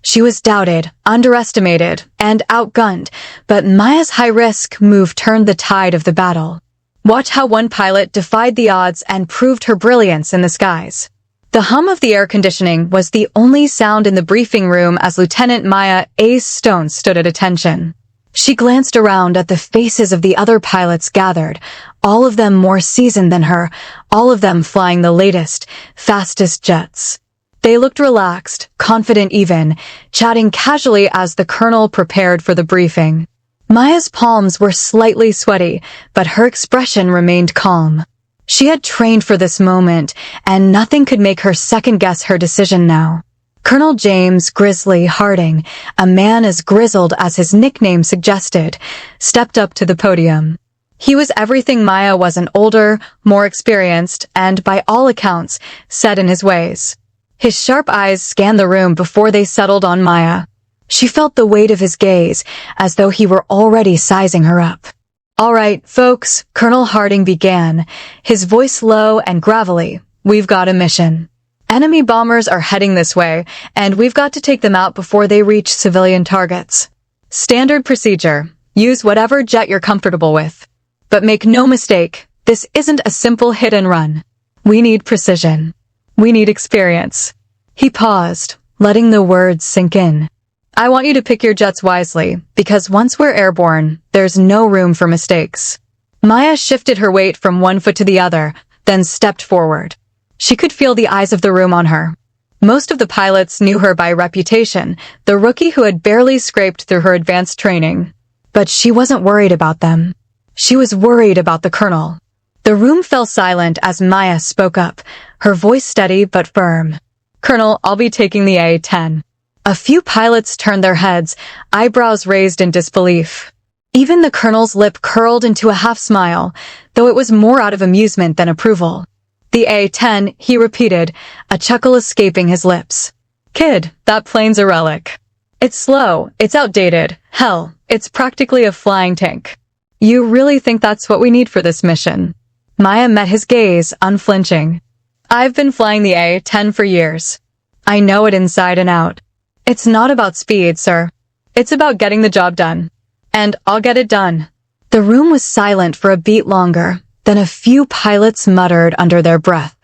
She was doubted, underestimated, and outgunned, but Maya's high-risk move turned the tide of the battle. Watch how one pilot defied the odds and proved her brilliance in the skies. The hum of the air conditioning was the only sound in the briefing room as Lieutenant Maya Ace Stone stood at attention. She glanced around at the faces of the other pilots gathered, all of them more seasoned than her, all of them flying the latest, fastest jets. They looked relaxed, confident even, chatting casually as the colonel prepared for the briefing. Maya's palms were slightly sweaty, but her expression remained calm. She had trained for this moment, and nothing could make her second-guess her decision now. Colonel James Grizzly Harding, a man as grizzled as his nickname suggested, stepped up to the podium. He was everything Maya wasn't: older, more experienced, and by all accounts, set in his ways. His sharp eyes scanned the room before they settled on Maya. She felt the weight of his gaze, as though he were already sizing her up. "All right, folks," Colonel Harding began, his voice low and gravelly. "We've got a mission. Enemy bombers are heading this way, and we've got to take them out before they reach civilian targets. Standard procedure. Use whatever jet you're comfortable with. But make no mistake, this isn't a simple hit and run. We need precision. We need experience." He paused, letting the words sink in. "I want you to pick your jets wisely, because once we're airborne, there's no room for mistakes." Maya shifted her weight from one foot to the other, then stepped forward. She could feel the eyes of the room on her. Most of the pilots knew her by reputation, the rookie who had barely scraped through her advanced training. But she wasn't worried about them. She was worried about the colonel. The room fell silent as Maya spoke up, her voice steady but firm. "Colonel, I'll be taking the A-10. A few pilots turned their heads, eyebrows raised in disbelief. Even the colonel's lip curled into a half-smile, though it was more out of amusement than approval. "The A-10, he repeated, a chuckle escaping his lips. "Kid, that plane's a relic. It's slow, it's outdated, hell, it's practically a flying tank. You really think that's what we need for this mission?" Maya met his gaze, unflinching. "I've been flying the A-10 for years. I know it inside and out. It's not about speed, sir. It's about getting the job done. And I'll get it done." The room was silent for a beat longer. Then a few pilots muttered under their breath.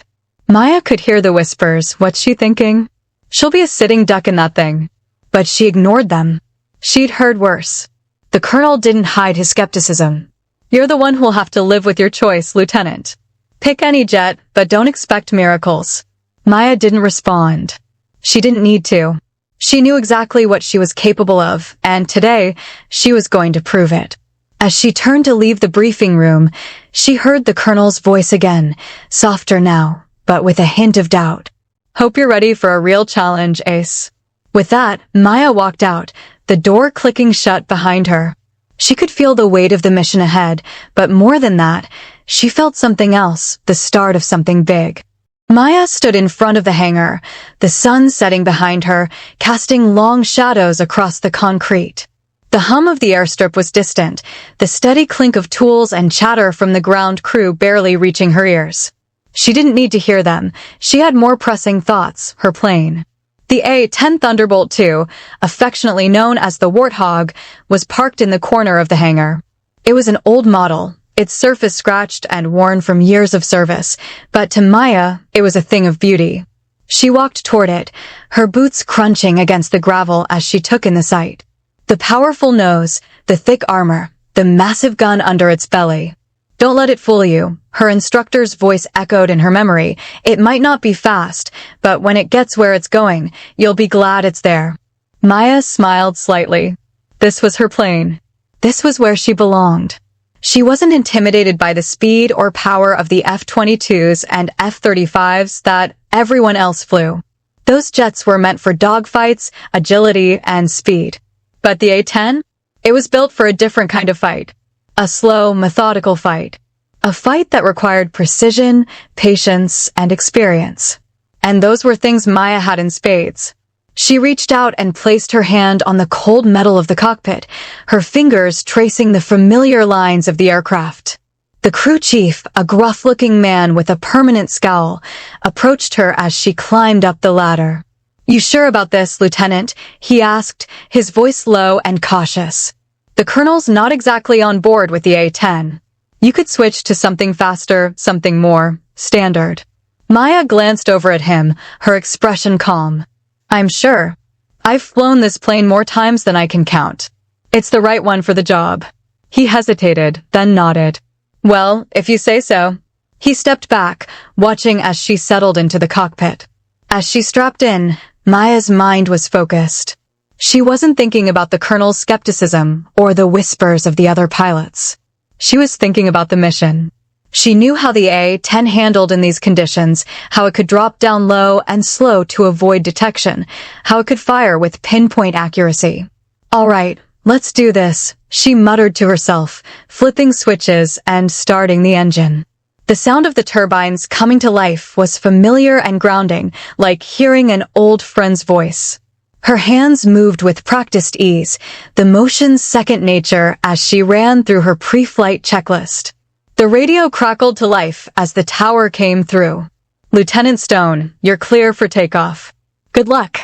Maya could hear the whispers. What's she thinking? She'll be a sitting duck in that thing. But she ignored them. She'd heard worse. The colonel didn't hide his skepticism. "You're the one who'll have to live with your choice, Lieutenant. Pick any jet, but don't expect miracles." Maya didn't respond. She didn't need to. She knew exactly what she was capable of, and today, she was going to prove it. As she turned to leave the briefing room, she heard the colonel's voice again, softer now, but with a hint of doubt. "Hope you're ready for a real challenge, Ace." With that, Maya walked out, the door clicking shut behind her. She could feel the weight of the mission ahead, but more than that, she felt something else, the start of something big. Maya stood in front of the hangar, the sun setting behind her, casting long shadows across the concrete. The hum of the airstrip was distant, the steady clink of tools and chatter from the ground crew barely reaching her ears. She didn't need to hear them. She had more pressing thoughts: her plane. The A-10 Thunderbolt II, affectionately known as the Warthog, was parked in the corner of the hangar. It was an old model, its surface scratched and worn from years of service, but to Maya, it was a thing of beauty. She walked toward it, her boots crunching against the gravel as she took in the sight. The powerful nose, the thick armor, the massive gun under its belly. "Don't let it fool you," her instructor's voice echoed in her memory. "It might not be fast, but when it gets where it's going, you'll be glad it's there." Maya smiled slightly. This was her plane. This was where she belonged. She wasn't intimidated by the speed or power of the F-22s and F-35s that everyone else flew. Those jets were meant for dogfights, agility, and speed. But the A-10? It was built for a different kind of fight. A slow, methodical fight. A fight that required precision, patience, and experience. And those were things Maya had in spades. She reached out and placed her hand on the cold metal of the cockpit, her fingers tracing the familiar lines of the aircraft. The crew chief, a gruff-looking man with a permanent scowl, approached her as she climbed up the ladder. You sure about this, Lieutenant? He asked, his voice low and cautious. The colonel's not exactly on board with the A-10. You could switch to something faster, something more standard. Maya glanced over at him, her expression calm. I'm sure. I've flown this plane more times than I can count. It's the right one for the job. He hesitated, then nodded. Well, if you say so. He stepped back, watching as she settled into the cockpit. As she strapped in, Maya's mind was focused. She wasn't thinking about the colonel's skepticism or the whispers of the other pilots. She was thinking about the mission. She knew how the A-10 handled in these conditions, how it could drop down low and slow to avoid detection, how it could fire with pinpoint accuracy. All right, let's do this, she muttered to herself, flipping switches and starting the engine. The sound of the turbines coming to life was familiar and grounding, like hearing an old friend's voice. Her hands moved with practiced ease, the motion second nature as she ran through her pre-flight checklist. The radio crackled to life as the tower came through. Lieutenant Stone, you're clear for takeoff. Good luck.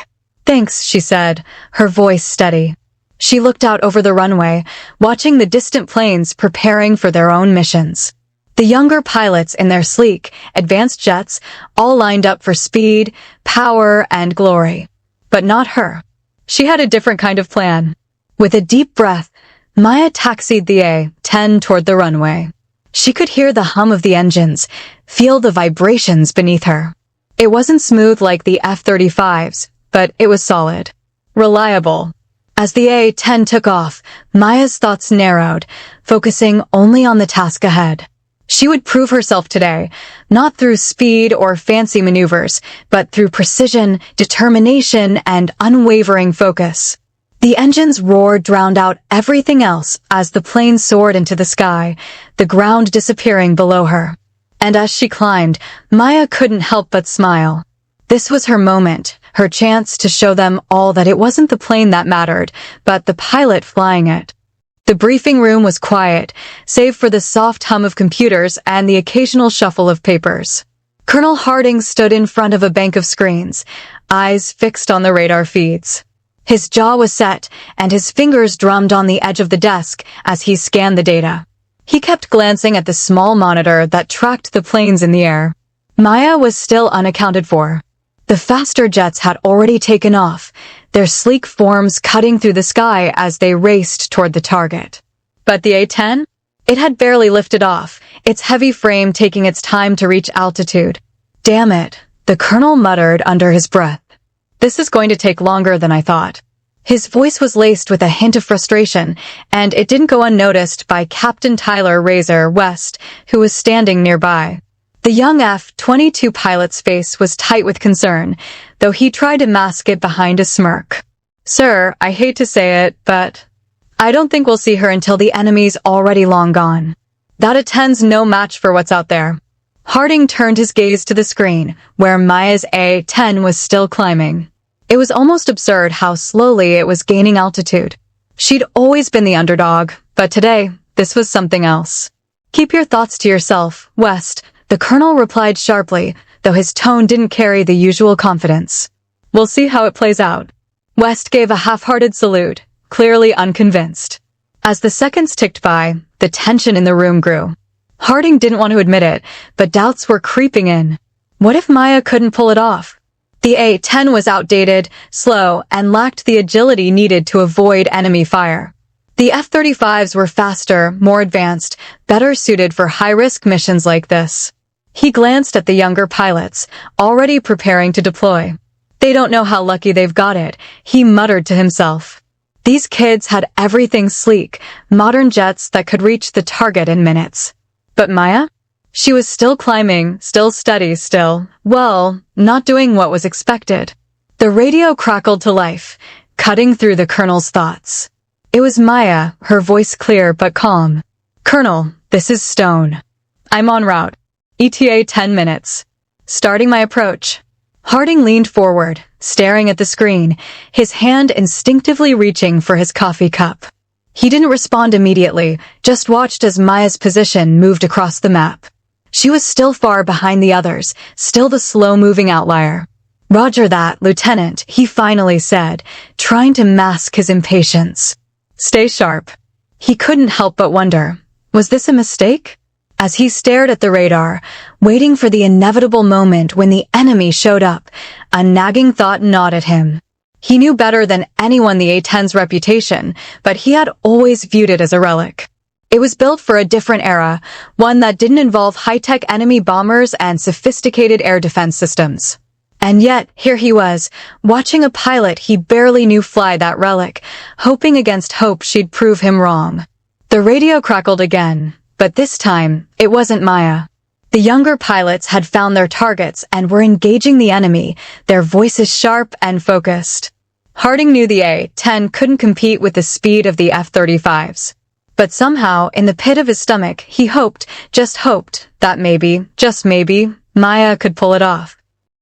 Thanks, she said, her voice steady. She looked out over the runway, watching the distant planes preparing for their own missions. The younger pilots in their sleek, advanced jets all lined up for speed, power, and glory. But not her. She had a different kind of plan. With a deep breath, Maya taxied the A-10 toward the runway. She could hear the hum of the engines, feel the vibrations beneath her. It wasn't smooth like the F-35s, but it was solid. Reliable. As the A-10 took off, Maya's thoughts narrowed, focusing only on the task ahead. She would prove herself today, not through speed or fancy maneuvers, but through precision, determination, and unwavering focus. The engine's roar drowned out everything else as the plane soared into the sky, the ground disappearing below her. And as she climbed, Maya couldn't help but smile. This was her moment, her chance to show them all that it wasn't the plane that mattered, but the pilot flying it. The briefing room was quiet, save for the soft hum of computers and the occasional shuffle of papers. Colonel Harding stood in front of a bank of screens, eyes fixed on the radar feeds. His jaw was set, and his fingers drummed on the edge of the desk as he scanned the data. He kept glancing at the small monitor that tracked the planes in the air. Maya was still unaccounted for. The faster jets had already taken off, their sleek forms cutting through the sky as they raced toward the target. But the A-10? It had barely lifted off, its heavy frame taking its time to reach altitude. Damn it, the colonel muttered under his breath. This is going to take longer than I thought. His voice was laced with a hint of frustration, and it didn't go unnoticed by Captain Tyler Razor West, who was standing nearby. The young F-22 pilot's face was tight with concern, though he tried to mask it behind a smirk. Sir, I hate to say it, but I don't think we'll see her until the enemy's already long gone. That A-10's no match for what's out there. Harding turned his gaze to the screen, where Maya's A-10 was still climbing. It was almost absurd how slowly it was gaining altitude. She'd always been the underdog, but today, this was something else. Keep your thoughts to yourself, West, the colonel replied sharply, though his tone didn't carry the usual confidence. We'll see how it plays out. West gave a half-hearted salute, clearly unconvinced. As the seconds ticked by, the tension in the room grew. Harding didn't want to admit it, but doubts were creeping in. What if Maya couldn't pull it off? The A-10 was outdated, slow, and lacked the agility needed to avoid enemy fire. The F-35s were faster, more advanced, better suited for high-risk missions like this. He glanced at the younger pilots, already preparing to deploy. They don't know how lucky they've got it, he muttered to himself. These kids had everything sleek, modern jets that could reach the target in minutes. But Maya? She was still climbing, still steady, well, not doing what was expected. The radio crackled to life, cutting through the colonel's thoughts. It was Maya, her voice clear but calm. Colonel, this is Stone. I'm en route. ETA 10 minutes. Starting my approach. Harding leaned forward, staring at the screen, his hand instinctively reaching for his coffee cup. He didn't respond immediately, just watched as Maya's position moved across the map. She was still far behind the others, still the slow-moving outlier. "Roger that, Lieutenant," he finally said, trying to mask his impatience. "Stay sharp." He couldn't help but wonder, was this a mistake? As he stared at the radar, waiting for the inevitable moment when the enemy showed up, a nagging thought gnawed at him. He knew better than anyone the A-10's reputation, but he had always viewed it as a relic. It was built for a different era, one that didn't involve high-tech enemy bombers and sophisticated air defense systems. And yet, here he was, watching a pilot he barely knew fly that relic, hoping against hope she'd prove him wrong. The radio crackled again, but this time, it wasn't Maya. The younger pilots had found their targets and were engaging the enemy, their voices sharp and focused. Harding knew the A-10 couldn't compete with the speed of the F-35s. But somehow, in the pit of his stomach, he hoped, just hoped, that maybe, just maybe, Maya could pull it off.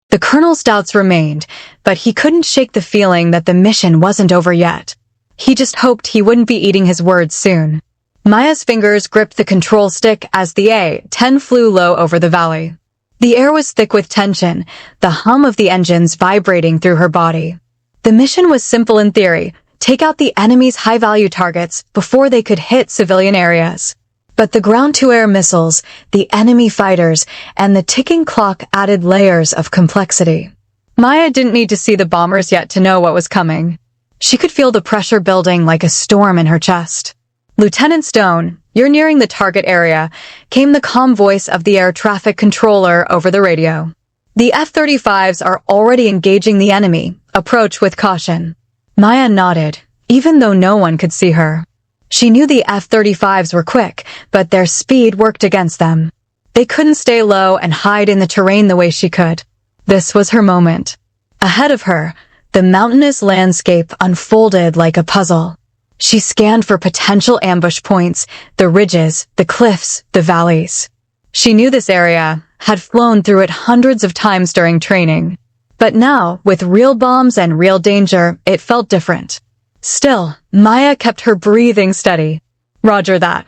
The colonel's doubts remained, but he couldn't shake the feeling that the mission wasn't over yet. He just hoped he wouldn't be eating his words soon. Maya's fingers gripped the control stick as the A-10 flew low over the valley. The air was thick with tension, the hum of the engines vibrating through her body. The mission was simple in theory: take out the enemy's high-value targets before they could hit civilian areas. But the ground-to-air missiles, the enemy fighters, and the ticking clock added layers of complexity. Maya didn't need to see the bombers yet to know what was coming. She could feel the pressure building like a storm in her chest. "Lieutenant Stone, you're nearing the target area," came the calm voice of the air traffic controller over the radio. "The F-35s are already engaging the enemy. Approach with caution." Maya nodded, even though no one could see her. She knew the F-35s were quick, but their speed worked against them. They couldn't stay low and hide in the terrain the way she could. This was her moment. Ahead of her, the mountainous landscape unfolded like a puzzle. She scanned for potential ambush points, the ridges, the cliffs, the valleys. She knew this area, had flown through it hundreds of times during training. But now, with real bombs and real danger, it felt different. Still, Maya kept her breathing steady. "Roger that.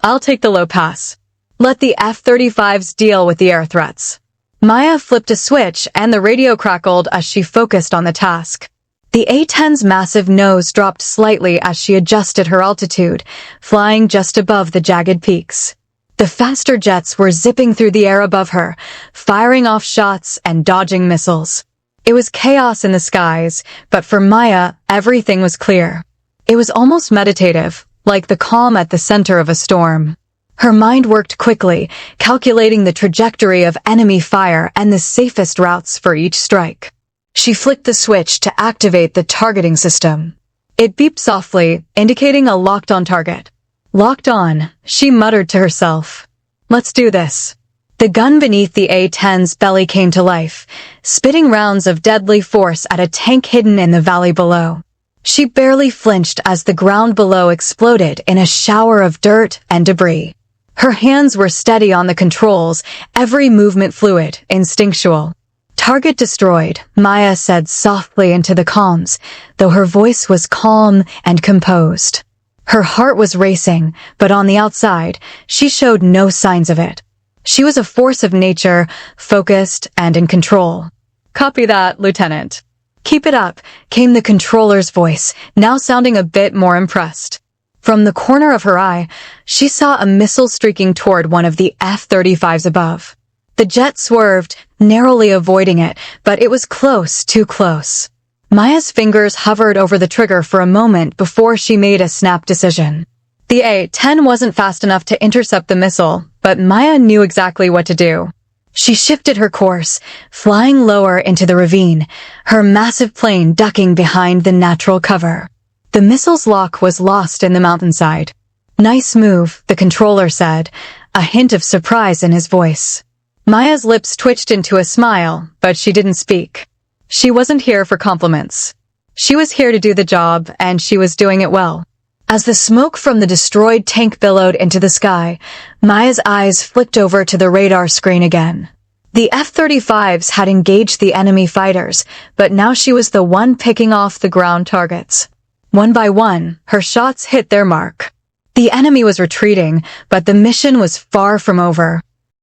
I'll take the low pass. Let the F-35s deal with the air threats." Maya flipped a switch and the radio crackled as she focused on the task. The A-10's massive nose dropped slightly as she adjusted her altitude, flying just above the jagged peaks. The faster jets were zipping through the air above her, firing off shots and dodging missiles. It was chaos in the skies, but for Maya, everything was clear. It was almost meditative, like the calm at the center of a storm. Her mind worked quickly, calculating the trajectory of enemy fire and the safest routes for each strike. She flicked the switch to activate the targeting system. It beeped softly, indicating a locked-on target. "Locked on," she muttered to herself. "Let's do this." The gun beneath the A-10's belly came to life, spitting rounds of deadly force at a tank hidden in the valley below. She barely flinched as the ground below exploded in a shower of dirt and debris. Her hands were steady on the controls, every movement fluid, instinctual. "Target destroyed," Maya said softly into the comms, though her voice was calm and composed. Her heart was racing, but on the outside, she showed no signs of it. She was a force of nature, focused and in control. "Copy that, Lieutenant." "Keep it up," came the controller's voice, now sounding a bit more impressed. From the corner of her eye, she saw a missile streaking toward one of the F-35s above. The jet swerved, narrowly avoiding it, but it was close, too close. Maya's fingers hovered over the trigger for a moment before she made a snap decision. The A-10 wasn't fast enough to intercept the missile, but Maya knew exactly what to do. She shifted her course, flying lower into the ravine, her massive plane ducking behind the natural cover. The missile's lock was lost in the mountainside. "Nice move," the controller said, a hint of surprise in his voice. Maya's lips twitched into a smile, but she didn't speak. She wasn't here for compliments. She was here to do the job, and she was doing it well. As the smoke from the destroyed tank billowed into the sky, Maya's eyes flicked over to the radar screen again. The F-35s had engaged the enemy fighters, but now she was the one picking off the ground targets. One by one, her shots hit their mark. The enemy was retreating, but the mission was far from over.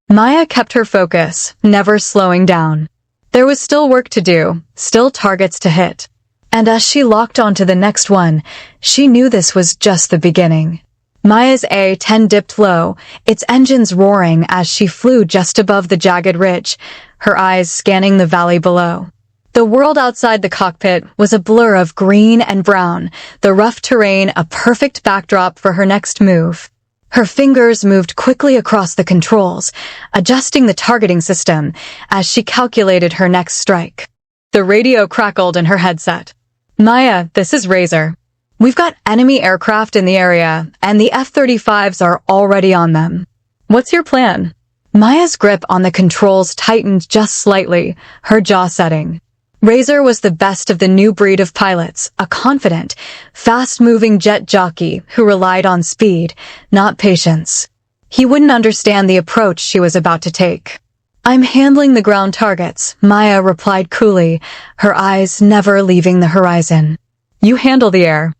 Maya kept her focus, never slowing down. There was still work to do, still targets to hit. And as she locked onto the next one, she knew this was just the beginning. Maya's A-10 dipped low, its engines roaring as she flew just above the jagged ridge, her eyes scanning the valley below. The world outside the cockpit was a blur of green and brown, the rough terrain a perfect backdrop for her next move. Her fingers moved quickly across the controls, adjusting the targeting system as she calculated her next strike. The radio crackled in her headset. "Maya, this is Razor. We've got enemy aircraft in the area, and the F-35s are already on them. What's your plan?" Maya's grip on the controls tightened just slightly, her jaw setting. Razor was the best of the new breed of pilots, a confident, fast-moving jet jockey who relied on speed, not patience. He wouldn't understand the approach she was about to take. "I'm handling the ground targets," Maya replied coolly, her eyes never leaving the horizon. "You handle the air.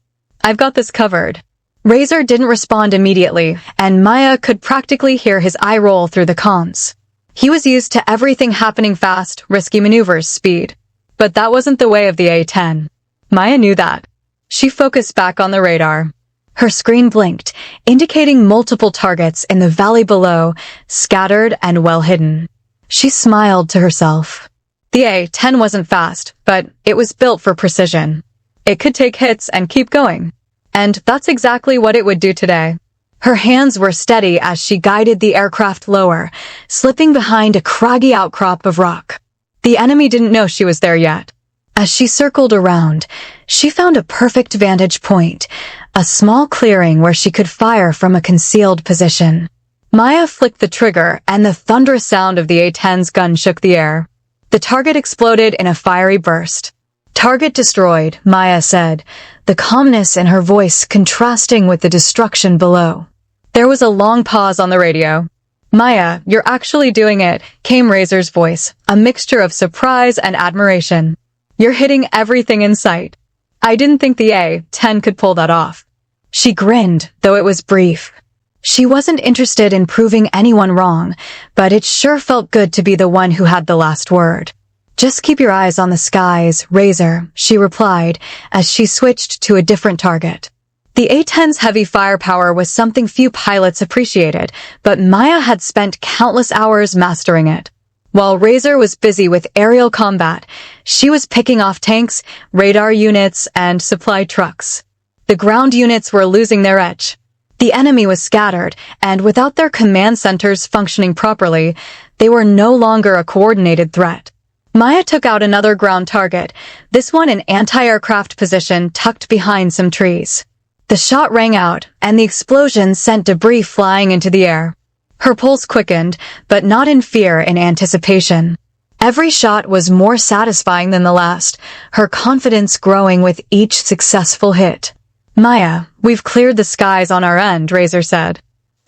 I've got this covered." Razor didn't respond immediately, and Maya could practically hear his eye roll through the comms. He was used to everything happening fast, risky maneuvers, speed. But that wasn't the way of the A-10. Maya knew that. She focused back on the radar. Her screen blinked, indicating multiple targets in the valley below, scattered and well hidden. She smiled to herself. The A-10 wasn't fast, but it was built for precision. It could take hits and keep going. And that's exactly what it would do today. Her hands were steady as she guided the aircraft lower, slipping behind a craggy outcrop of rock. The enemy didn't know she was there yet. As she circled around, she found a perfect vantage point, a small clearing where she could fire from a concealed position. Maya flicked the trigger, and the thunderous sound of the A-10's gun shook the air. The target exploded in a fiery burst. "Target destroyed," Maya said, the calmness in her voice contrasting with the destruction below. There was a long pause on the radio. "Maya, you're actually doing it," came Razor's voice, a mixture of surprise and admiration. "You're hitting everything in sight. I didn't think the A-10 could pull that off." She grinned, though it was brief. She wasn't interested in proving anyone wrong, but it sure felt good to be the one who had the last word. "Just keep your eyes on the skies, Razor," she replied as she switched to a different target. The A-10's heavy firepower was something few pilots appreciated, but Maya had spent countless hours mastering it. While Razor was busy with aerial combat, she was picking off tanks, radar units, and supply trucks. The ground units were losing their edge. The enemy was scattered, and without their command centers functioning properly, they were no longer a coordinated threat. Maya took out another ground target, this one an anti-aircraft position tucked behind some trees. The shot rang out, and the explosion sent debris flying into the air. Her pulse quickened, but not in fear, in anticipation. Every shot was more satisfying than the last, her confidence growing with each successful hit. "Maya, we've cleared the skies on our end," Razor said.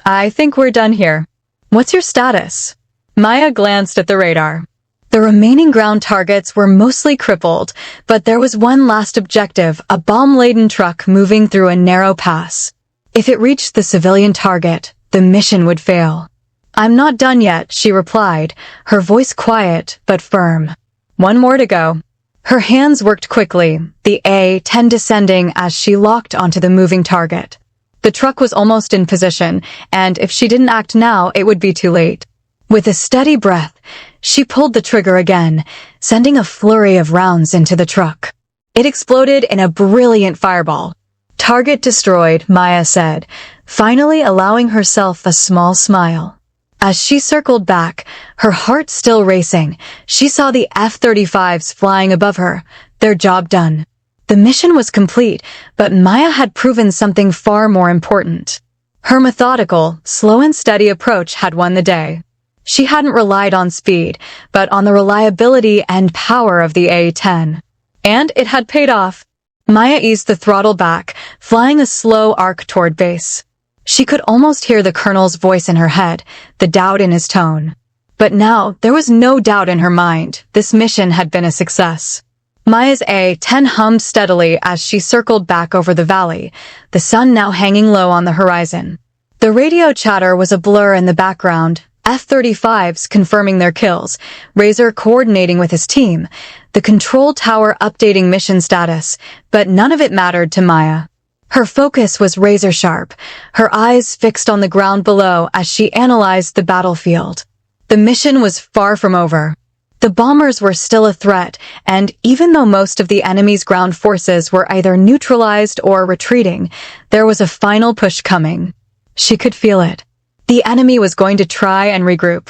"I think we're done here. What's your status?" Maya glanced at the radar. The remaining ground targets were mostly crippled, but there was one last objective, a bomb-laden truck moving through a narrow pass. If it reached the civilian target, the mission would fail. "I'm not done yet," she replied, her voice quiet but firm. "One more to go." Her hands worked quickly, the A-10 descending as she locked onto the moving target. The truck was almost in position, and if she didn't act now, it would be too late. With a steady breath, she pulled the trigger again, sending a flurry of rounds into the truck. It exploded in a brilliant fireball. "Target destroyed," Maya said, finally allowing herself a small smile. As she circled back, her heart still racing, she saw the F-35s flying above her, their job done. The mission was complete, but Maya had proven something far more important. Her methodical, slow and steady approach had won the day. She hadn't relied on speed, but on the reliability and power of the A-10. And it had paid off. Maya eased the throttle back, flying a slow arc toward base. She could almost hear the colonel's voice in her head, the doubt in his tone. But now, there was no doubt in her mind. This mission had been a success. Maya's A-10 hummed steadily as she circled back over the valley, the sun now hanging low on the horizon. The radio chatter was a blur in the background, F-35s confirming their kills, Razor coordinating with his team, the control tower updating mission status, but none of it mattered to Maya. Her focus was razor-sharp, her eyes fixed on the ground below as she analyzed the battlefield. The mission was far from over. The bombers were still a threat, and even though most of the enemy's ground forces were either neutralized or retreating, there was a final push coming. She could feel it. The enemy was going to try and regroup.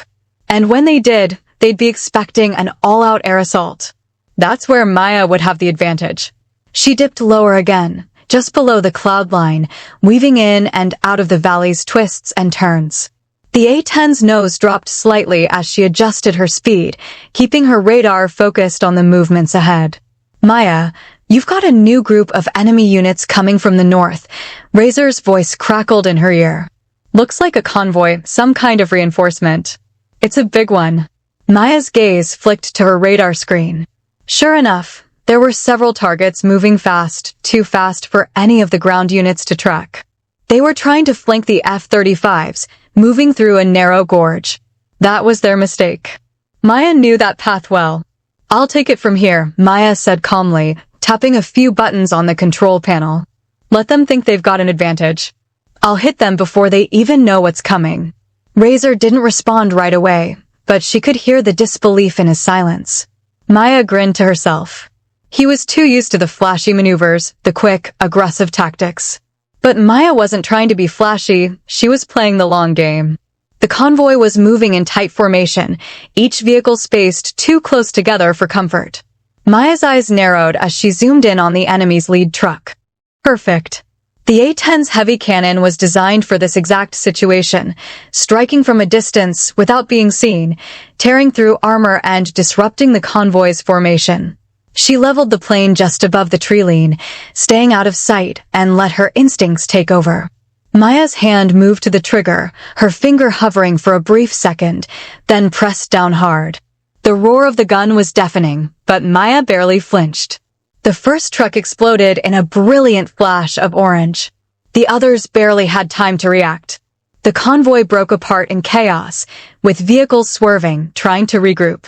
And when they did, they'd be expecting an all-out air assault. That's where Maya would have the advantage. She dipped lower again, just below the cloud line, weaving in and out of the valley's twists and turns. The A-10's nose dropped slightly as she adjusted her speed, keeping her radar focused on the movements ahead. Maya, you've got a new group of enemy units coming from the north. Razor's voice crackled in her ear. Looks like a convoy, some kind of reinforcement. It's a big one. Maya's gaze flicked to her radar screen. Sure enough, there were several targets moving fast, too fast for any of the ground units to track. They were trying to flank the F-35s, moving through a narrow gorge. That was their mistake. Maya knew that path well. I'll take it from here, Maya said calmly, tapping a few buttons on the control panel. Let them think they've got an advantage. I'll hit them before they even know what's coming. Razor didn't respond right away, but she could hear the disbelief in his silence. Maya grinned to herself. He was too used to the flashy maneuvers, the quick, aggressive tactics. But Maya wasn't trying to be flashy, she was playing the long game. The convoy was moving in tight formation, each vehicle spaced too close together for comfort. Maya's eyes narrowed as she zoomed in on the enemy's lead truck. Perfect. The A-10's heavy cannon was designed for this exact situation, striking from a distance without being seen, tearing through armor and disrupting the convoy's formation. She leveled the plane just above the tree line, staying out of sight, and let her instincts take over. Maya's hand moved to the trigger, her finger hovering for a brief second, then pressed down hard. The roar of the gun was deafening, but Maya barely flinched. The first truck exploded in a brilliant flash of orange. The others barely had time to react. The convoy broke apart in chaos, with vehicles swerving, trying to regroup.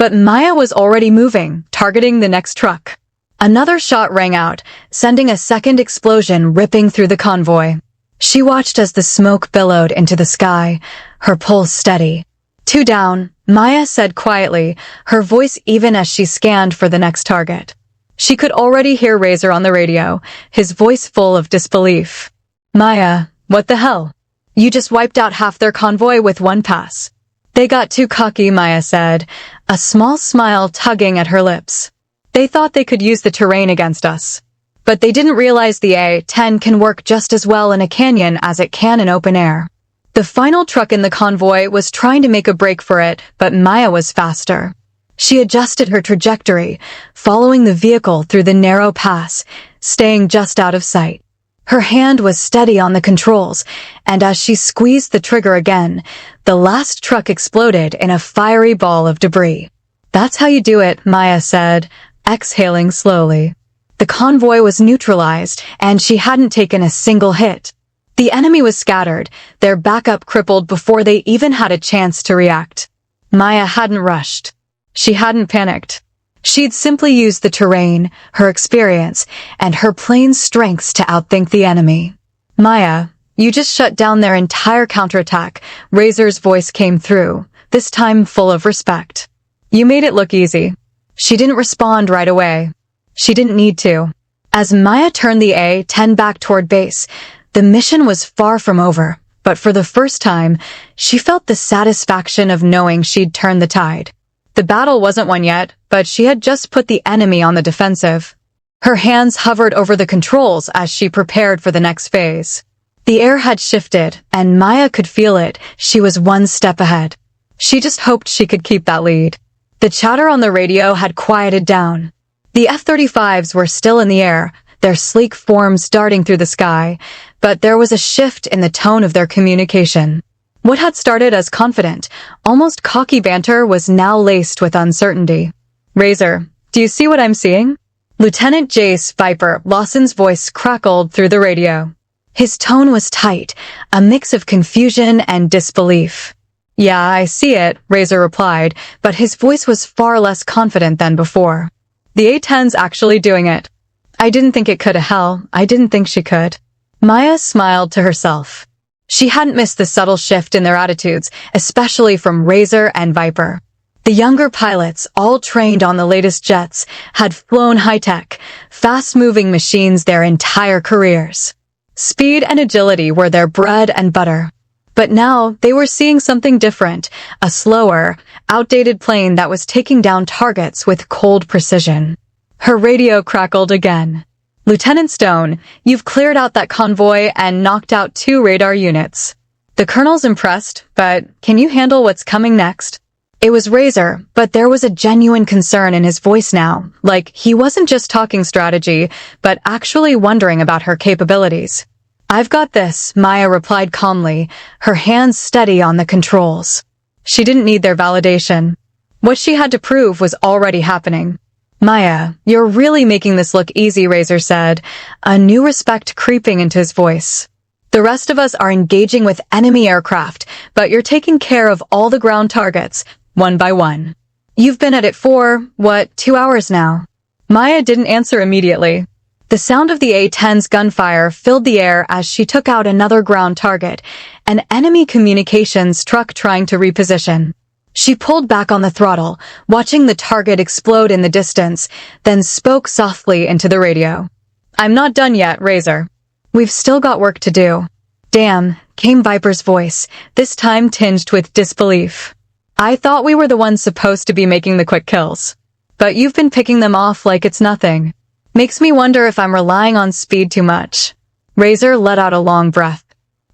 But Maya was already moving, targeting the next truck. Another shot rang out, sending a second explosion ripping through the convoy. She watched as the smoke billowed into the sky, her pulse steady. Two down, Maya said quietly, her voice even as she scanned for the next target. She could already hear Razor on the radio, his voice full of disbelief. Maya, what the hell? You just wiped out half their convoy with one pass. They got too cocky, Maya said, a small smile tugging at her lips. They thought they could use the terrain against us. But they didn't realize the A-10 can work just as well in a canyon as it can in open air. The final truck in the convoy was trying to make a break for it, but Maya was faster. She adjusted her trajectory, following the vehicle through the narrow pass, staying just out of sight. Her hand was steady on the controls, and as she squeezed the trigger again, the last truck exploded in a fiery ball of debris. That's how you do it, Maya said, exhaling slowly. The convoy was neutralized, and she hadn't taken a single hit. The enemy was scattered, their backup crippled before they even had a chance to react. Maya hadn't rushed. She hadn't panicked. She'd simply used the terrain, her experience, and her plane's strengths to outthink the enemy. Maya, you just shut down their entire counterattack, Razor's voice came through, this time full of respect. You made it look easy. She didn't respond right away. She didn't need to. As Maya turned the A-10 back toward base, the mission was far from over, but for the first time, she felt the satisfaction of knowing she'd turned the tide. The battle wasn't won yet, but she had just put the enemy on the defensive. Her hands hovered over the controls as she prepared for the next phase. The air had shifted, and Maya could feel it. She was one step ahead. She just hoped she could keep that lead. The chatter on the radio had quieted down. The F-35s were still in the air, their sleek forms darting through the sky, but there was a shift in the tone of their communication. What had started as confident, almost cocky banter was now laced with uncertainty. Razor, do you see what I'm seeing? Lieutenant Jace Viper Lawson's voice crackled through the radio. His tone was tight, a mix of confusion and disbelief. Yeah, I see it, Razor replied, but his voice was far less confident than before. The A-10's actually doing it. I didn't think it could. Hell, I didn't think she could. Maya smiled to herself. She hadn't missed the subtle shift in their attitudes, especially from Razor and Viper. The younger pilots, all trained on the latest jets, had flown high-tech, fast-moving machines their entire careers. Speed and agility were their bread and butter. But now they were seeing something different, a slower, outdated plane that was taking down targets with cold precision. Her radio crackled again. Lieutenant Stone, you've cleared out that convoy and knocked out 2 radar units. The colonel's impressed, but can you handle what's coming next? It was Razor, but there was a genuine concern in his voice now, like he wasn't just talking strategy, but actually wondering about her capabilities. I've got this, Maya replied calmly, her hands steady on the controls. She didn't need their validation. What she had to prove was already happening. Maya, you're really making this look easy, Razor said, a new respect creeping into his voice. The rest of us are engaging with enemy aircraft, but you're taking care of all the ground targets, one by one. You've been at it for, 2 hours now? Maya didn't answer immediately. The sound of the A-10's gunfire filled the air as she took out another ground target, an enemy communications truck trying to reposition. She pulled back on the throttle, watching the target explode in the distance, then spoke softly into the radio. I'm not done yet, Razor. We've still got work to do. Damn, came Viper's voice, this time tinged with disbelief. I thought we were the ones supposed to be making the quick kills. But you've been picking them off like it's nothing. Makes me wonder if I'm relying on speed too much. Razor let out a long breath.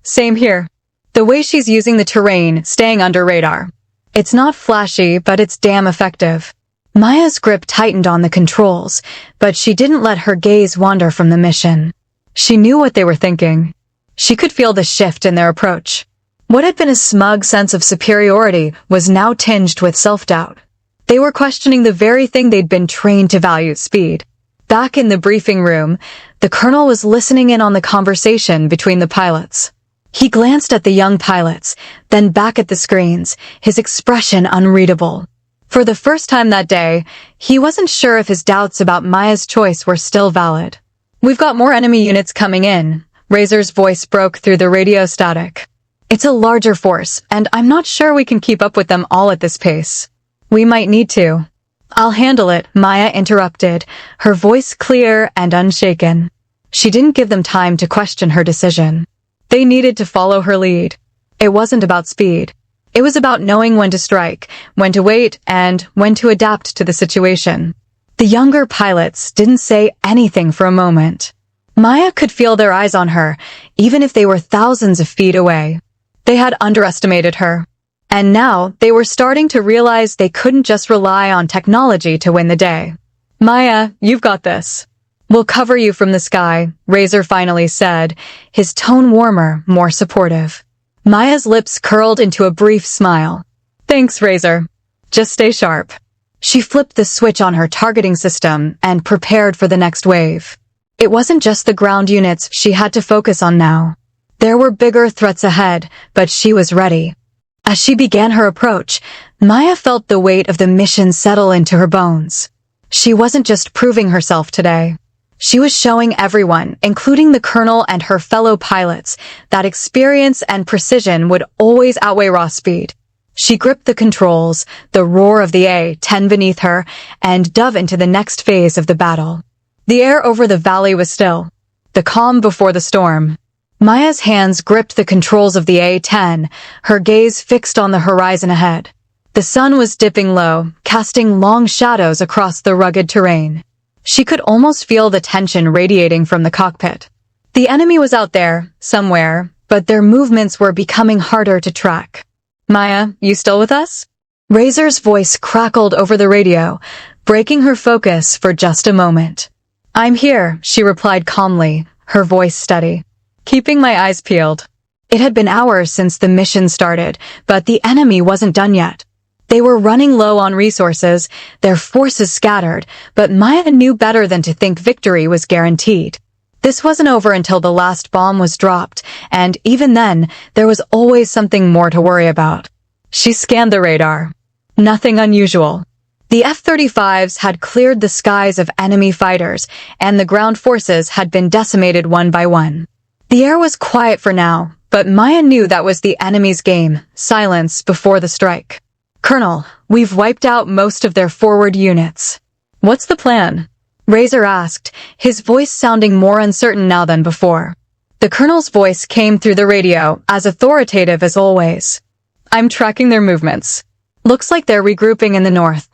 Same here. The way she's using the terrain, staying under radar. It's not flashy, but it's damn effective. Maya's grip tightened on the controls, but she didn't let her gaze wander from the mission. She knew what they were thinking. She could feel the shift in their approach. What had been a smug sense of superiority was now tinged with self-doubt. They were questioning the very thing they'd been trained to value, speed. Back in the briefing room, the colonel was listening in on the conversation between the pilots. He glanced at the young pilots, then back at the screens, his expression unreadable. For the first time that day, he wasn't sure if his doubts about Maya's choice were still valid. We've got more enemy units coming in. Razor's voice broke through the radio static. It's a larger force, and I'm not sure we can keep up with them all at this pace. We might need to. I'll handle it, Maya interrupted, her voice clear and unshaken. She didn't give them time to question her decision. They needed to follow her lead. It wasn't about speed. It was about knowing when to strike, when to wait, and when to adapt to the situation. The younger pilots didn't say anything for a moment. Maya could feel their eyes on her, even if they were thousands of feet away. They had underestimated her. And now they were starting to realize they couldn't just rely on technology to win the day. Maya, you've got this. We'll cover you from the sky, Razor finally said, his tone warmer, more supportive. Maya's lips curled into a brief smile. Thanks, Razor. Just stay sharp. She flipped the switch on her targeting system and prepared for the next wave. It wasn't just the ground units she had to focus on now. There were bigger threats ahead, but she was ready. As she began her approach, Maya felt the weight of the mission settle into her bones. She wasn't just proving herself today. She was showing everyone, including the colonel and her fellow pilots, that experience and precision would always outweigh raw speed. She gripped the controls, the roar of the A-10 beneath her, and dove into the next phase of the battle. The air over the valley was still, the calm before the storm. Maya's hands gripped the controls of the A-10, her gaze fixed on the horizon ahead. The sun was dipping low, casting long shadows across the rugged terrain. She could almost feel the tension radiating from the cockpit. The enemy was out there, somewhere, but their movements were becoming harder to track. Maya, you still with us? Razor's voice crackled over the radio, breaking her focus for just a moment. I'm here, she replied calmly, her voice steady. Keeping my eyes peeled. It had been hours since the mission started, but the enemy wasn't done yet. They were running low on resources, their forces scattered, but Maya knew better than to think victory was guaranteed. This wasn't over until the last bomb was dropped, and even then, there was always something more to worry about. She scanned the radar. Nothing unusual. The F-35s had cleared the skies of enemy fighters, and the ground forces had been decimated one by one. The air was quiet for now, but Maya knew that was the enemy's game, silence before the strike. "Colonel, we've wiped out most of their forward units." "What's the plan?" Razor asked, his voice sounding more uncertain now than before. The colonel's voice came through the radio, as authoritative as always. "I'm tracking their movements. Looks like they're regrouping in the north.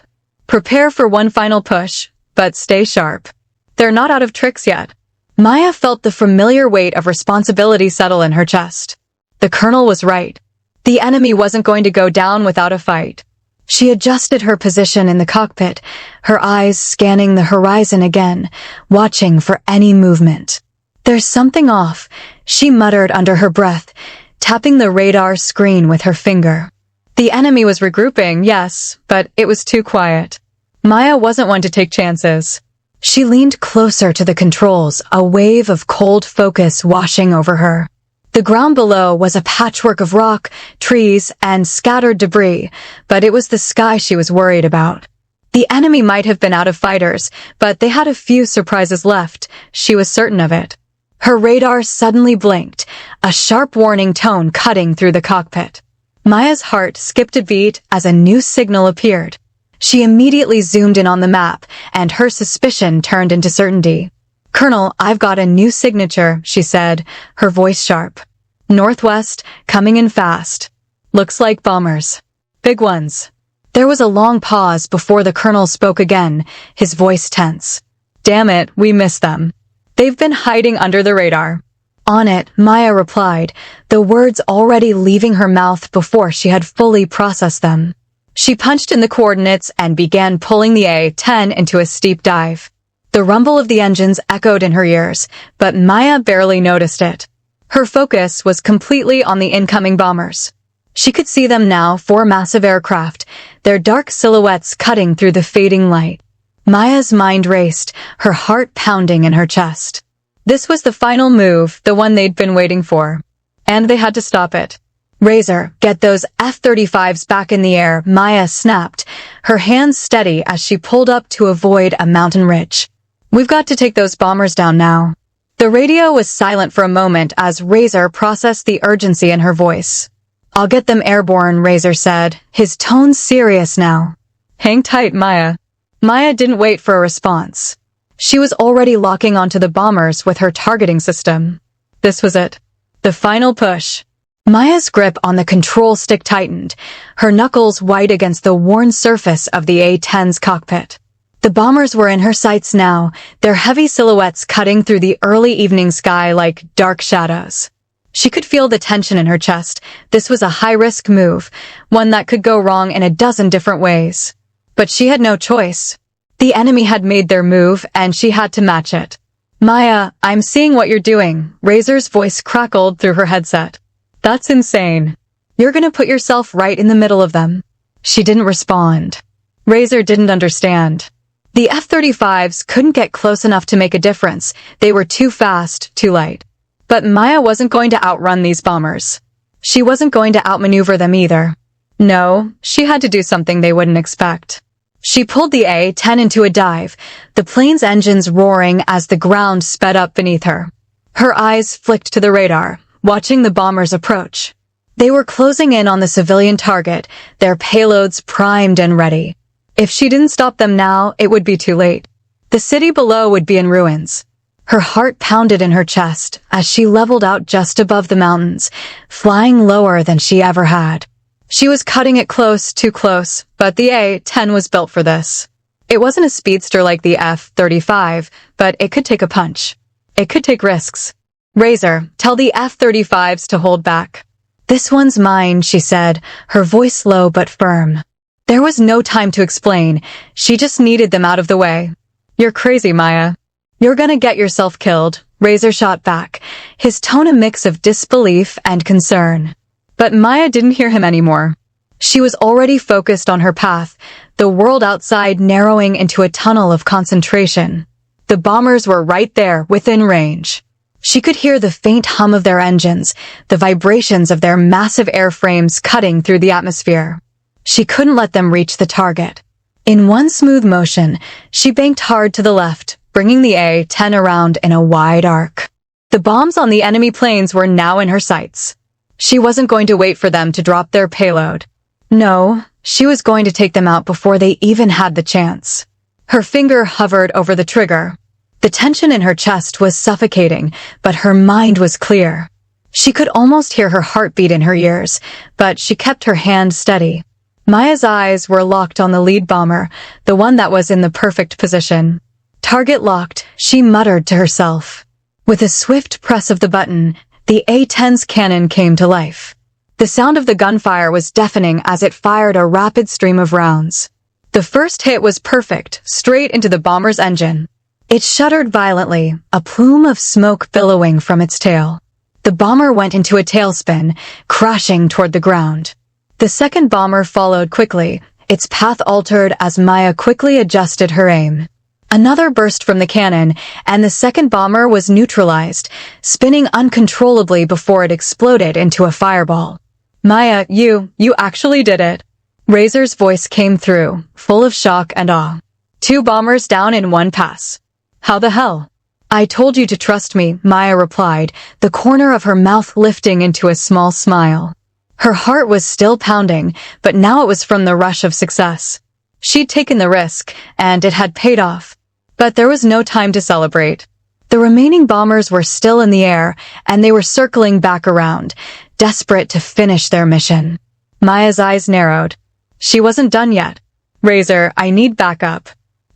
Prepare for one final push, but stay sharp. They're not out of tricks yet." Maya felt the familiar weight of responsibility settle in her chest. The colonel was right. The enemy wasn't going to go down without a fight. She adjusted her position in the cockpit, her eyes scanning the horizon again, watching for any movement. "There's something off," she muttered under her breath, tapping the radar screen with her finger. The enemy was regrouping, yes, but it was too quiet. Maya wasn't one to take chances. She leaned closer to the controls, a wave of cold focus washing over her. The ground below was a patchwork of rock, trees, and scattered debris, but it was the sky she was worried about. The enemy might have been out of fighters, but they had a few surprises left, she was certain of it. Her radar suddenly blinked, a sharp warning tone cutting through the cockpit. Maya's heart skipped a beat as a new signal appeared. She immediately zoomed in on the map, and her suspicion turned into certainty. "Colonel, I've got a new signature," she said, her voice sharp. "Northwest, coming in fast. Looks like bombers. Big ones." There was a long pause before the colonel spoke again, his voice tense. "Damn it, we missed them. They've been hiding under the radar." "On it," Maya replied, the words already leaving her mouth before she had fully processed them. She punched in the coordinates and began pulling the A-10 into a steep dive. The rumble of the engines echoed in her ears, but Maya barely noticed it. Her focus was completely on the incoming bombers. She could see them now, 4 massive aircraft, their dark silhouettes cutting through the fading light. Maya's mind raced, her heart pounding in her chest. This was the final move, the one they'd been waiting for. And they had to stop it. "Razor, get those F-35s back in the air," Maya snapped, her hands steady as she pulled up to avoid a mountain ridge. "We've got to take those bombers down now." The radio was silent for a moment as Razor processed the urgency in her voice. "I'll get them airborne," Razor said, his tone serious now. "Hang tight, Maya." Maya didn't wait for a response. She was already locking onto the bombers with her targeting system. This was it. The final push. Maya's grip on the control stick tightened, her knuckles white against the worn surface of the A-10's cockpit. The bombers were in her sights now, their heavy silhouettes cutting through the early evening sky like dark shadows. She could feel the tension in her chest. This was a high-risk move, one that could go wrong in a dozen different ways. But she had no choice. The enemy had made their move, and she had to match it. "Maya, I'm seeing what you're doing," Razor's voice crackled through her headset. "That's insane. You're gonna put yourself right in the middle of them." She didn't respond. Razor didn't understand. The F-35s couldn't get close enough to make a difference. They were too fast, too light. But Maya wasn't going to outrun these bombers. She wasn't going to outmaneuver them either. No, she had to do something they wouldn't expect. She pulled the A-10 into a dive, the plane's engines roaring as the ground sped up beneath her. Her eyes flicked to the radar, watching the bombers approach. They were closing in on the civilian target, their payloads primed and ready. If she didn't stop them now, it would be too late. The city below would be in ruins. Her heart pounded in her chest as she leveled out just above the mountains, flying lower than she ever had. She was cutting it close, too close, but the A-10 was built for this. It wasn't a speedster like the F-35, but it could take a punch. It could take risks. "Razor, tell the F-35s to hold back." "This one's mine," she said, her voice low but firm. There was no time to explain. She just needed them out of the way. "You're crazy, Maya. You're gonna get yourself killed," Razor shot back, his tone a mix of disbelief and concern. But Maya didn't hear him anymore. She was already focused on her path, the world outside narrowing into a tunnel of concentration. The bombers were right there, within range. She could hear the faint hum of their engines, the vibrations of their massive airframes cutting through the atmosphere. She couldn't let them reach the target. In one smooth motion, she banked hard to the left, bringing the A-10 around in a wide arc. The bombs on the enemy planes were now in her sights. She wasn't going to wait for them to drop their payload. No, she was going to take them out before they even had the chance. Her finger hovered over the trigger. The tension in her chest was suffocating, but her mind was clear. She could almost hear her heartbeat in her ears, but she kept her hand steady. Maya's eyes were locked on the lead bomber, the one that was in the perfect position. Target locked, she muttered to herself. With a swift press of the button, the A-10's cannon came to life. The sound of the gunfire was deafening as it fired a rapid stream of rounds. The first hit was perfect, straight into the bomber's engine. It shuddered violently, a plume of smoke billowing from its tail. The bomber went into a tailspin, crashing toward the ground. The second bomber followed quickly, its path altered as Maya quickly adjusted her aim. Another burst from the cannon, and the second bomber was neutralized, spinning uncontrollably before it exploded into a fireball. Maya, you actually did it. Razor's voice came through, full of shock and awe. 2 bombers down in one pass. How the hell? I told you to trust me, Maya replied, the corner of her mouth lifting into a small smile. Her heart was still pounding, but now it was from the rush of success. She'd taken the risk, and it had paid off. But there was no time to celebrate. The remaining bombers were still in the air, and they were circling back around, desperate to finish their mission. Maya's eyes narrowed. She wasn't done yet. Razor, I need backup.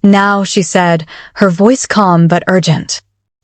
Now, she said, her voice calm but urgent.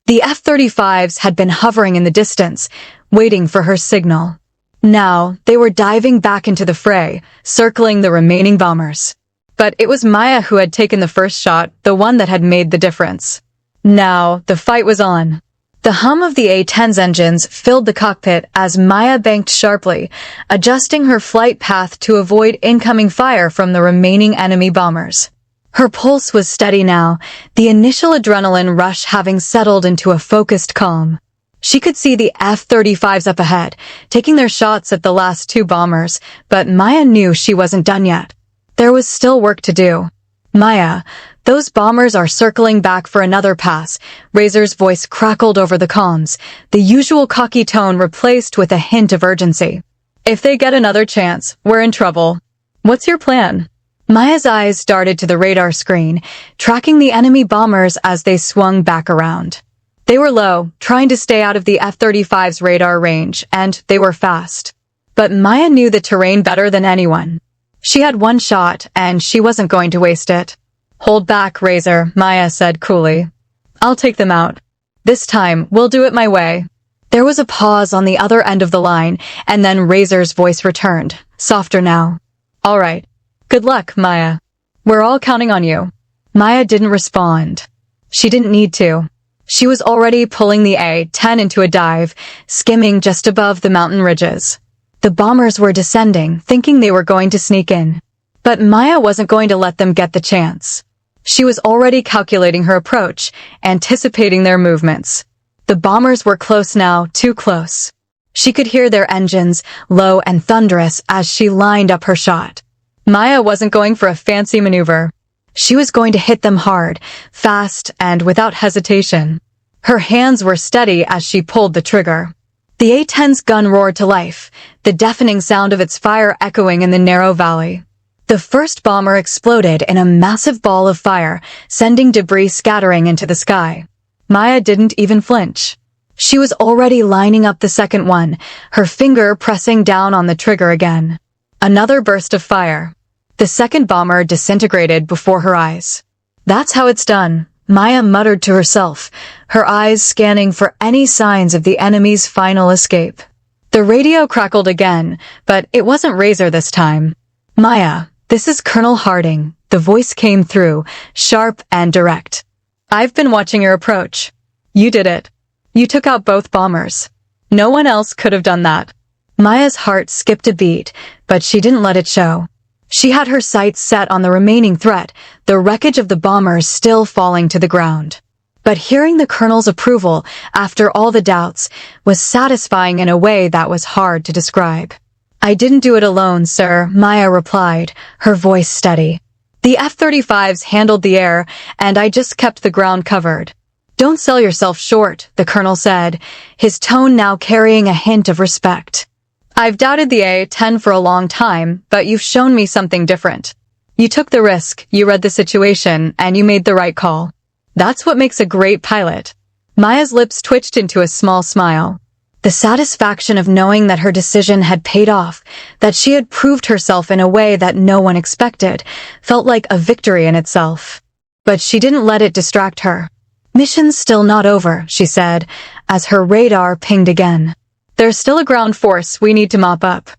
The F-35s had been hovering in the distance, waiting for her signal. Now, they were diving back into the fray, circling the remaining bombers. But it was Maya who had taken the first shot, the one that had made the difference. Now, the fight was on. The hum of the A-10's engines filled the cockpit as Maya banked sharply, adjusting her flight path to avoid incoming fire from the remaining enemy bombers. Her pulse was steady now, the initial adrenaline rush having settled into a focused calm. She could see the F-35s up ahead, taking their shots at the last 2 bombers, but Maya knew she wasn't done yet. There was still work to do. Maya, those bombers are circling back for another pass. Razor's voice crackled over the comms, the usual cocky tone replaced with a hint of urgency. If they get another chance, we're in trouble. What's your plan? Maya's eyes darted to the radar screen, tracking the enemy bombers as they swung back around. They were low, trying to stay out of the F-35's radar range, and they were fast. But Maya knew the terrain better than anyone. She had one shot, and she wasn't going to waste it. Hold back, Razor, Maya said coolly. I'll take them out. This time, we'll do it my way. There was a pause on the other end of the line, and then Razor's voice returned, softer now. All right. Good luck, Maya. We're all counting on you. Maya didn't respond. She didn't need to. She was already pulling the A-10 into a dive, skimming just above the mountain ridges. The bombers were descending, thinking they were going to sneak in. But Maya wasn't going to let them get the chance. She was already calculating her approach, anticipating their movements. The bombers were close now, too close. She could hear their engines, low and thunderous, as she lined up her shot. Maya wasn't going for a fancy maneuver. She was going to hit them hard, fast, and without hesitation. Her hands were steady as she pulled the trigger. The A-10's gun roared to life, the deafening sound of its fire echoing in the narrow valley. The first bomber exploded in a massive ball of fire, sending debris scattering into the sky. Maya didn't even flinch. She was already lining up the second one, her finger pressing down on the trigger again. Another burst of fire. The second bomber disintegrated before her eyes. That's how it's done, Maya muttered to herself, her eyes scanning for any signs of the enemy's final escape. The radio crackled again, but it wasn't Razor this time. Maya, this is Colonel Harding, the voice came through, sharp and direct. I've been watching your approach. You did it. You took out both bombers. No one else could have done that. Maya's heart skipped a beat, but she didn't let it show. She had her sights set on the remaining threat, the wreckage of the bombers still falling to the ground. But hearing the Colonel's approval, after all the doubts, was satisfying in a way that was hard to describe. "I didn't do it alone, sir," Maya replied, her voice steady. "The F-35s handled the air, and I just kept the ground covered." "Don't sell yourself short," the Colonel said, his tone now carrying a hint of respect. "I've doubted the A-10 for a long time, but you've shown me something different. You took the risk, you read the situation, and you made the right call. That's what makes a great pilot." Maya's lips twitched into a small smile. The satisfaction of knowing that her decision had paid off, that she had proved herself in a way that no one expected, felt like a victory in itself. But she didn't let it distract her. "Mission's still not over," she said, as her radar pinged again. "There's still a ground force we need to mop up.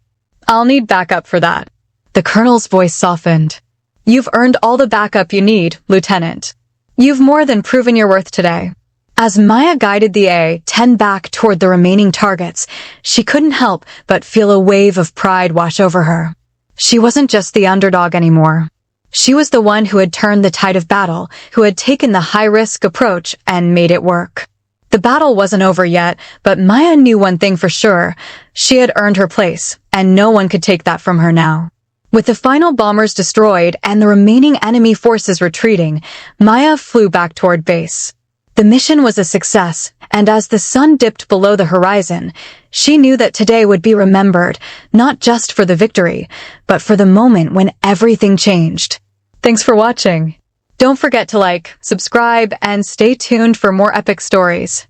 I'll need backup for that." The Colonel's voice softened. "You've earned all the backup you need, Lieutenant. You've more than proven your worth today." As Maya guided the A-10 back toward the remaining targets, she couldn't help but feel a wave of pride wash over her. She wasn't just the underdog anymore. She was the one who had turned the tide of battle, who had taken the high-risk approach and made it work. The battle wasn't over yet, but Maya knew one thing for sure. She had earned her place, and no one could take that from her now. With the final bombers destroyed and the remaining enemy forces retreating, Maya flew back toward base. The mission was a success, and as the sun dipped below the horizon, she knew that today would be remembered, not just for the victory, but for the moment when everything changed. Thanks for watching. Don't forget to like, subscribe, and stay tuned for more epic stories.